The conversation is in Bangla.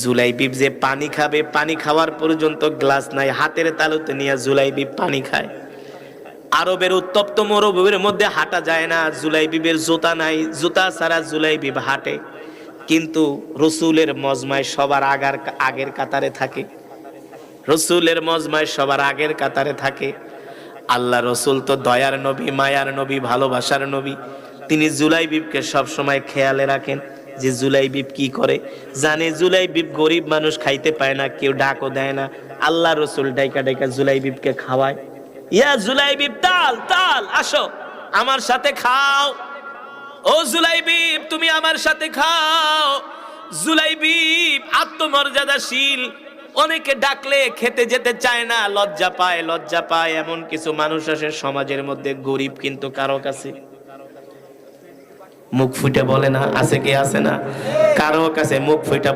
জুলাইবিব যে পানি খাবে, পানি খাওয়ার পর্যন্ত গ্লাস নাই, হাতের তালুতে নিয়ে জুলাইবিব পানি খায়। আরবের উত্তপ্ত মরুভূমির মধ্যে হাঁটা যায় না, জুলাইবিবের জুতা নাই, জুতা ছাড়া জুলাইবিব হাঁটে। কিন্তু রসুলের মজমায় সবার আগের কাতারে থাকে, রসুলের মজমায় সবার আগের কাতারে থাকে। আল্লাহ রসুল তো দয়ার নবী, মায়ার নবী, ভালোবাসার নবী। তিনি জুলাইবিবকে সবসময় খেয়ালে রাখেন যে জুলাইবিব কি করে। জানে জুলাইবিব গরিব মানুষ, খাইতে পায় না, কেউ ডাকও দেয় না। আল্লাহ রসুল ডাইকা ডাইকা জুলাইবিবকে খাওয়ায়। ইয়া জুলাইবিব, তাল তাল, আসো আমার সাথে খাও। ও জুলাইবিব, তুমি আমার সাথে খাও। জুলাইবিব আত্মমর্যাদাশীল, অনেকে ডাকলে খেতে যেতে চায় না, লজ্জা পায়, লজ্জা পায়। এমন কিছু মানুষ আছে সমাজের মধ্যে, গরিব কিন্তু কারো কাছে মুখ ফুটে বলে না, আছে কি আছে না? কারো কাছে মুখ ফুটে